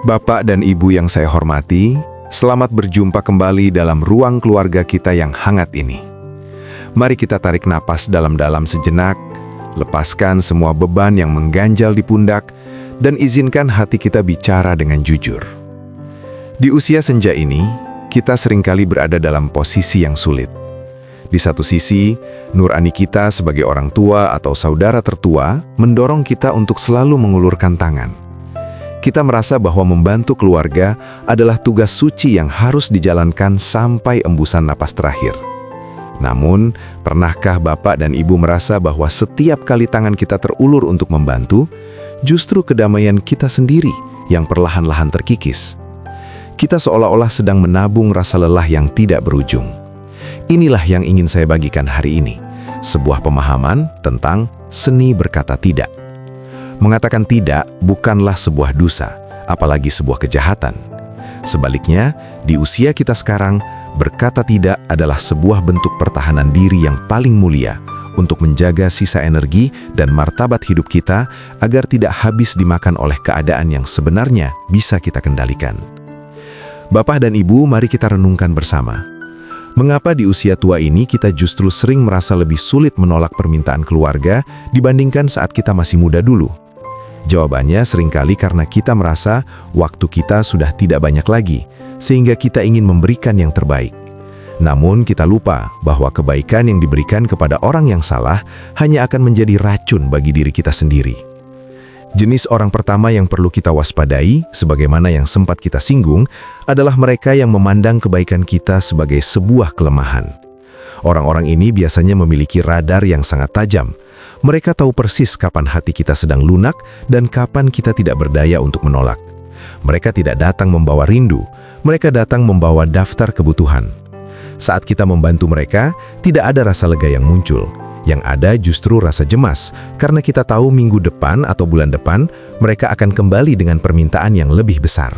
Bapak dan Ibu yang saya hormati, selamat berjumpa kembali dalam ruang keluarga kita yang hangat ini. Mari kita tarik napas dalam-dalam sejenak, lepaskan semua beban yang mengganjal di pundak, dan izinkan hati kita bicara dengan jujur. Di usia senja ini, kita seringkali berada dalam posisi yang sulit. Di satu sisi, nurani kita sebagai orang tua atau saudara tertua mendorong kita untuk selalu mengulurkan tangan. Kita merasa bahwa membantu keluarga adalah tugas suci yang harus dijalankan sampai embusan napas terakhir. Namun, pernahkah Bapak dan Ibu merasa bahwa setiap kali tangan kita terulur untuk membantu, justru kedamaian kita sendiri yang perlahan-lahan terkikis? Kita seolah-olah sedang menabung rasa lelah yang tidak berujung. Inilah yang ingin saya bagikan hari ini, sebuah pemahaman tentang seni berkata tidak. Mengatakan tidak bukanlah sebuah dosa, apalagi sebuah kejahatan. Sebaliknya, di usia kita sekarang, berkata tidak adalah sebuah bentuk pertahanan diri yang paling mulia untuk menjaga sisa energi dan martabat hidup kita agar tidak habis dimakan oleh keadaan yang sebenarnya bisa kita kendalikan. Bapak dan Ibu, mari kita renungkan bersama. Mengapa di usia tua ini kita justru sering merasa lebih sulit menolak permintaan keluarga dibandingkan saat kita masih muda dulu? Jawabannya seringkali karena kita merasa waktu kita sudah tidak banyak lagi, sehingga kita ingin memberikan yang terbaik. Namun kita lupa bahwa kebaikan yang diberikan kepada orang yang salah hanya akan menjadi racun bagi diri kita sendiri. Jenis orang pertama yang perlu kita waspadai, sebagaimana yang sempat kita singgung, adalah mereka yang memandang kebaikan kita sebagai sebuah kelemahan. Orang-orang ini biasanya memiliki radar yang sangat tajam. Mereka tahu persis kapan hati kita sedang lunak dan kapan kita tidak berdaya untuk menolak. Mereka tidak datang membawa rindu, mereka datang membawa daftar kebutuhan. Saat kita membantu mereka, tidak ada rasa lega yang muncul. Yang ada justru rasa cemas, karena kita tahu minggu depan atau bulan depan, mereka akan kembali dengan permintaan yang lebih besar.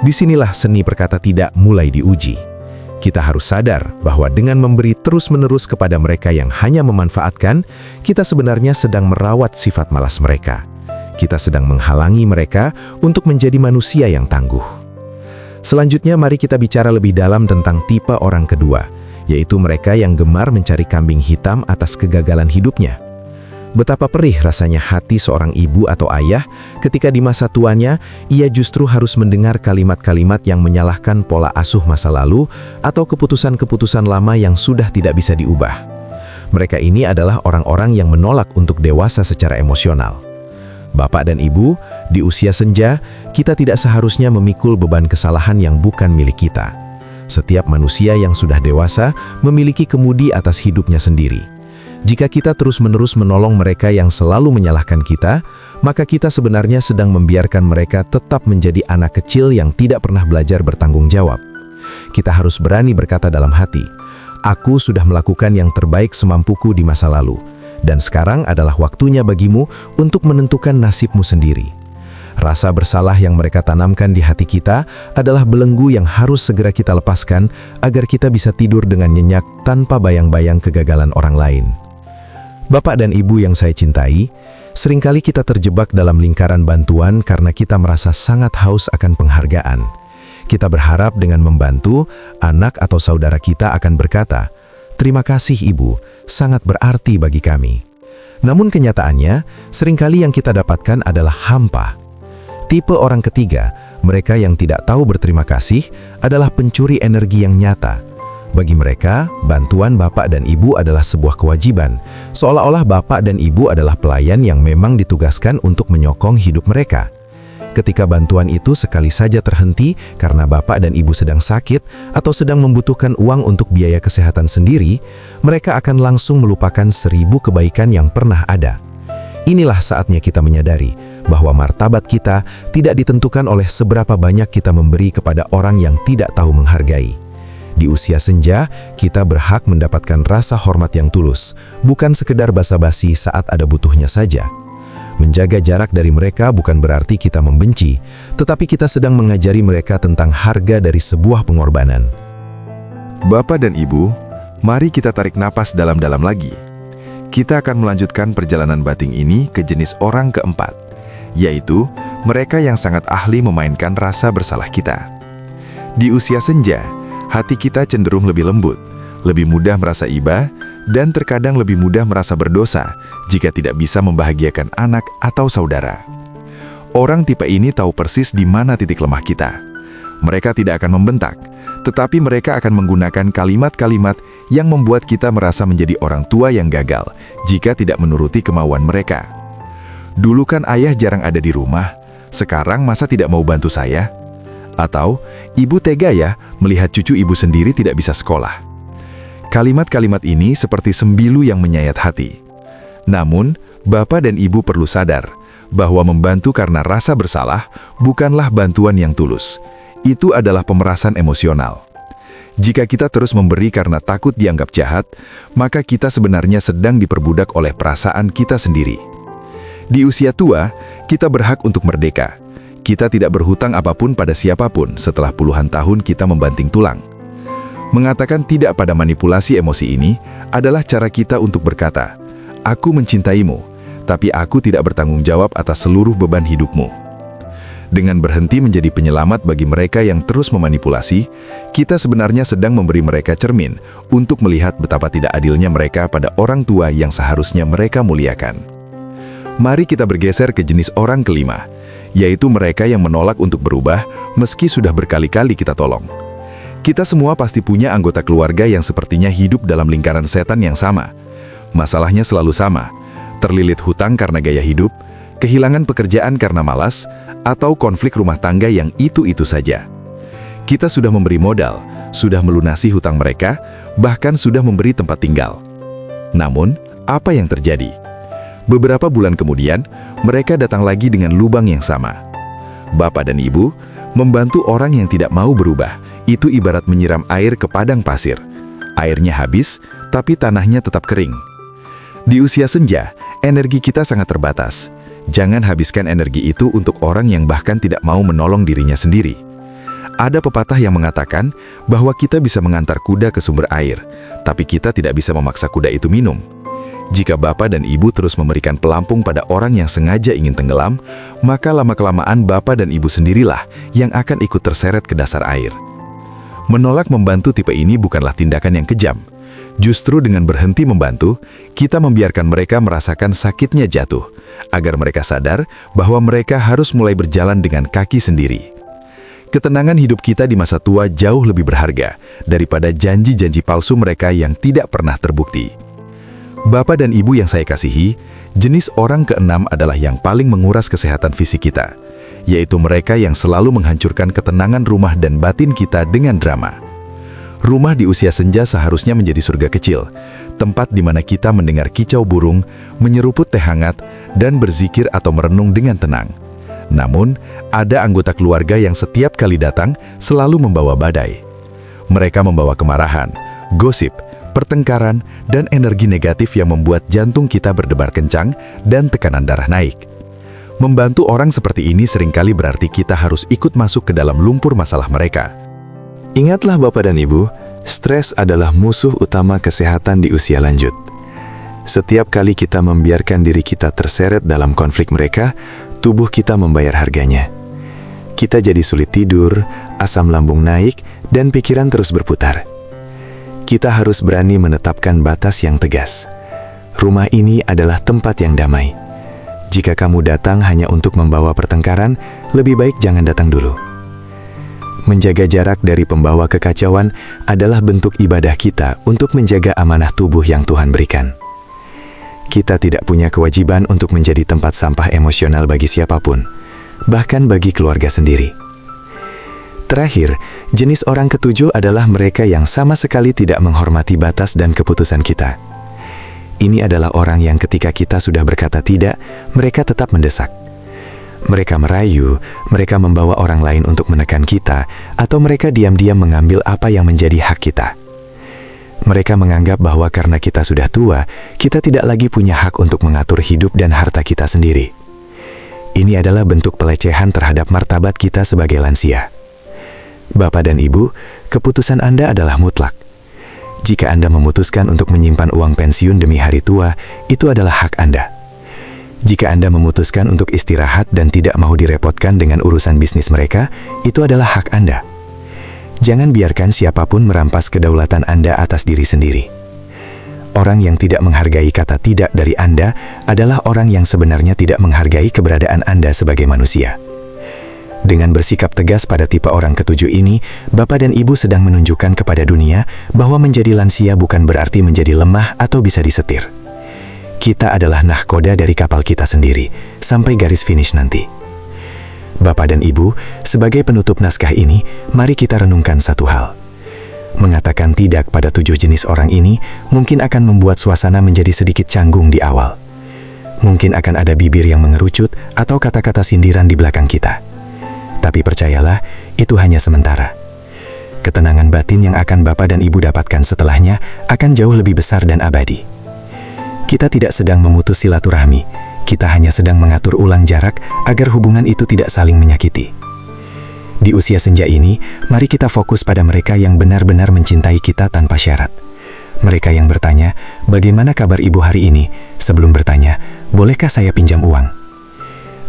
Disinilah seni berkata tidak mulai diuji. Kita harus sadar bahwa dengan memberi terus-menerus kepada mereka yang hanya memanfaatkan, kita sebenarnya sedang merawat sifat malas mereka. Kita sedang menghalangi mereka untuk menjadi manusia yang tangguh. Selanjutnya, mari kita bicara lebih dalam tentang tipe orang kedua, yaitu mereka yang gemar mencari kambing hitam atas kegagalan hidupnya. Betapa perih rasanya hati seorang ibu atau ayah ketika di masa tuanya ia justru harus mendengar kalimat-kalimat yang menyalahkan pola asuh masa lalu atau keputusan-keputusan lama yang sudah tidak bisa diubah. Mereka ini adalah orang-orang yang menolak untuk dewasa secara emosional. Bapak dan Ibu, di usia senja, kita tidak seharusnya memikul beban kesalahan yang bukan milik kita. Setiap manusia yang sudah dewasa memiliki kemudi atas hidupnya sendiri. Jika kita terus-menerus menolong mereka yang selalu menyalahkan kita, maka kita sebenarnya sedang membiarkan mereka tetap menjadi anak kecil yang tidak pernah belajar bertanggung jawab. Kita harus berani berkata dalam hati, "Aku sudah melakukan yang terbaik semampuku di masa lalu, dan sekarang adalah waktunya bagimu untuk menentukan nasibmu sendiri." Rasa bersalah yang mereka tanamkan di hati kita adalah belenggu yang harus segera kita lepaskan agar kita bisa tidur dengan nyenyak tanpa bayang-bayang kegagalan orang lain. Bapak dan Ibu yang saya cintai, seringkali kita terjebak dalam lingkaran bantuan karena kita merasa sangat haus akan penghargaan. Kita berharap dengan membantu, anak atau saudara kita akan berkata, "Terima kasih Ibu, sangat berarti bagi kami." Namun kenyataannya, seringkali yang kita dapatkan adalah hampa. Tipe orang ketiga, mereka yang tidak tahu berterima kasih, adalah pencuri energi yang nyata. Bagi mereka, bantuan Bapak dan Ibu adalah sebuah kewajiban, seolah-olah Bapak dan Ibu adalah pelayan yang memang ditugaskan untuk menyokong hidup mereka. Ketika bantuan itu sekali saja terhenti karena Bapak dan Ibu sedang sakit atau sedang membutuhkan uang untuk biaya kesehatan sendiri, mereka akan langsung melupakan 1000 kebaikan yang pernah ada. Inilah saatnya kita menyadari bahwa martabat kita tidak ditentukan oleh seberapa banyak kita memberi kepada orang yang tidak tahu menghargai. Di usia senja, kita berhak mendapatkan rasa hormat yang tulus, bukan sekedar basa-basi saat ada butuhnya saja. Menjaga jarak dari mereka bukan berarti kita membenci, tetapi kita sedang mengajari mereka tentang harga dari sebuah pengorbanan. Bapak dan Ibu, mari kita tarik napas dalam-dalam lagi. Kita akan melanjutkan perjalanan batin ini ke jenis orang keempat, yaitu mereka yang sangat ahli memainkan rasa bersalah kita. Di usia senja, hati kita cenderung lebih lembut, lebih mudah merasa iba, dan terkadang lebih mudah merasa berdosa jika tidak bisa membahagiakan anak atau saudara. Orang tipe ini tahu persis di mana titik lemah kita. Mereka tidak akan membentak, tetapi mereka akan menggunakan kalimat-kalimat yang membuat kita merasa menjadi orang tua yang gagal jika tidak menuruti kemauan mereka. Dulu kan ayah jarang ada di rumah, sekarang masa tidak mau bantu saya? Atau, ibu tega ya melihat cucu ibu sendiri tidak bisa sekolah. Kalimat-kalimat ini seperti sembilu yang menyayat hati. Namun, bapak dan ibu perlu sadar bahwa membantu karena rasa bersalah bukanlah bantuan yang tulus. Itu adalah pemerasan emosional. Jika kita terus memberi karena takut dianggap jahat, maka kita sebenarnya sedang diperbudak oleh perasaan kita sendiri. Di usia tua, kita berhak untuk merdeka. Kita tidak berhutang apapun pada siapapun setelah puluhan tahun kita membanting tulang. Mengatakan tidak pada manipulasi emosi ini adalah cara kita untuk berkata, "Aku mencintaimu, tapi aku tidak bertanggung jawab atas seluruh beban hidupmu." Dengan berhenti menjadi penyelamat bagi mereka yang terus memanipulasi, kita sebenarnya sedang memberi mereka cermin untuk melihat betapa tidak adilnya mereka pada orang tua yang seharusnya mereka muliakan. Mari kita bergeser ke jenis orang kelima, yaitu mereka yang menolak untuk berubah meski sudah berkali-kali kita tolong. Kita semua pasti punya anggota keluarga yang sepertinya hidup dalam lingkaran setan yang sama. Masalahnya selalu sama, terlilit hutang karena gaya hidup, kehilangan pekerjaan karena malas, atau konflik rumah tangga yang itu-itu saja. Kita sudah memberi modal, sudah melunasi hutang mereka, bahkan sudah memberi tempat tinggal. Namun, apa yang terjadi? Beberapa bulan kemudian, mereka datang lagi dengan lubang yang sama. Bapak dan ibu, membantu orang yang tidak mau berubah, itu ibarat menyiram air ke padang pasir. Airnya habis, tapi tanahnya tetap kering. Di usia senja, energi kita sangat terbatas. Jangan habiskan energi itu untuk orang yang bahkan tidak mau menolong dirinya sendiri. Ada pepatah yang mengatakan bahwa kita bisa mengantar kuda ke sumber air, tapi kita tidak bisa memaksa kuda itu minum. Jika bapak dan ibu terus memberikan pelampung pada orang yang sengaja ingin tenggelam, maka lama-kelamaan bapak dan ibu sendirilah yang akan ikut terseret ke dasar air. Menolak membantu tipe ini bukanlah tindakan yang kejam. Justru dengan berhenti membantu, kita membiarkan mereka merasakan sakitnya jatuh, agar mereka sadar bahwa mereka harus mulai berjalan dengan kaki sendiri. Ketenangan hidup kita di masa tua jauh lebih berharga daripada janji-janji palsu mereka yang tidak pernah terbukti. Bapak dan ibu yang saya kasihi, jenis orang keenam adalah yang paling menguras kesehatan fisik kita, yaitu mereka yang selalu menghancurkan ketenangan rumah dan batin kita dengan drama. Rumah di usia senja seharusnya menjadi surga kecil, tempat di mana kita mendengar kicau burung, menyeruput teh hangat, dan berzikir atau merenung dengan tenang. Namun, ada anggota keluarga yang setiap kali datang selalu membawa badai. Mereka membawa kemarahan, gosip, pertengkaran, dan energi negatif yang membuat jantung kita berdebar kencang dan tekanan darah naik. Membantu orang seperti ini seringkali berarti kita harus ikut masuk ke dalam lumpur masalah mereka. Ingatlah Bapak dan Ibu, stres adalah musuh utama kesehatan di usia lanjut. Setiap kali kita membiarkan diri kita terseret dalam konflik mereka, tubuh kita membayar harganya. Kita jadi sulit tidur, asam lambung naik, dan pikiran terus berputar. Kita harus berani menetapkan batas yang tegas. Rumah ini adalah tempat yang damai. Jika kamu datang hanya untuk membawa pertengkaran, lebih baik jangan datang dulu. Menjaga jarak dari pembawa kekacauan adalah bentuk ibadah kita untuk menjaga amanah tubuh yang Tuhan berikan. Kita tidak punya kewajiban untuk menjadi tempat sampah emosional bagi siapapun, bahkan bagi keluarga sendiri. Terakhir, jenis orang ketujuh adalah mereka yang sama sekali tidak menghormati batas dan keputusan kita. Ini adalah orang yang ketika kita sudah berkata tidak, mereka tetap mendesak. Mereka merayu, mereka membawa orang lain untuk menekan kita, atau mereka diam-diam mengambil apa yang menjadi hak kita. Mereka menganggap bahwa karena kita sudah tua, kita tidak lagi punya hak untuk mengatur hidup dan harta kita sendiri. Ini adalah bentuk pelecehan terhadap martabat kita sebagai lansia. Bapak dan Ibu, keputusan Anda adalah mutlak. Jika Anda memutuskan untuk menyimpan uang pensiun demi hari tua, itu adalah hak Anda. Jika Anda memutuskan untuk istirahat dan tidak mau direpotkan dengan urusan bisnis mereka, itu adalah hak Anda. Jangan biarkan siapapun merampas kedaulatan Anda atas diri sendiri. Orang yang tidak menghargai kata tidak dari Anda adalah orang yang sebenarnya tidak menghargai keberadaan Anda sebagai manusia. Dengan bersikap tegas pada tipe orang ketujuh ini, Bapak dan Ibu sedang menunjukkan kepada dunia bahwa menjadi lansia bukan berarti menjadi lemah atau bisa disetir. Kita adalah nahkoda dari kapal kita sendiri, sampai garis finish nanti. Bapak dan Ibu, sebagai penutup naskah ini, mari kita renungkan satu hal. Mengatakan tidak pada 7 jenis orang ini mungkin akan membuat suasana menjadi sedikit canggung di awal. Mungkin akan ada bibir yang mengerucut atau kata-kata sindiran di belakang kita. Tapi percayalah, itu hanya sementara. Ketenangan batin yang akan Bapak dan Ibu dapatkan setelahnya akan jauh lebih besar dan abadi. Kita tidak sedang memutus silaturahmi. Kita hanya sedang mengatur ulang jarak agar hubungan itu tidak saling menyakiti. Di usia senja ini, mari kita fokus pada mereka yang benar-benar mencintai kita tanpa syarat. Mereka yang bertanya, bagaimana kabar ibu hari ini? Sebelum bertanya, bolehkah saya pinjam uang?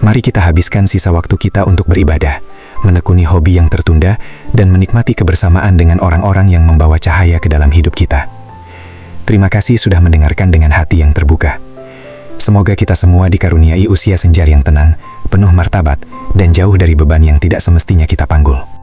Mari kita habiskan sisa waktu kita untuk beribadah, menekuni hobi yang tertunda, dan menikmati kebersamaan dengan orang-orang yang membawa cahaya ke dalam hidup kita. Terima kasih sudah mendengarkan dengan hati yang terbuka. Semoga kita semua dikaruniai usia senja yang tenang, penuh martabat, dan jauh dari beban yang tidak semestinya kita panggul.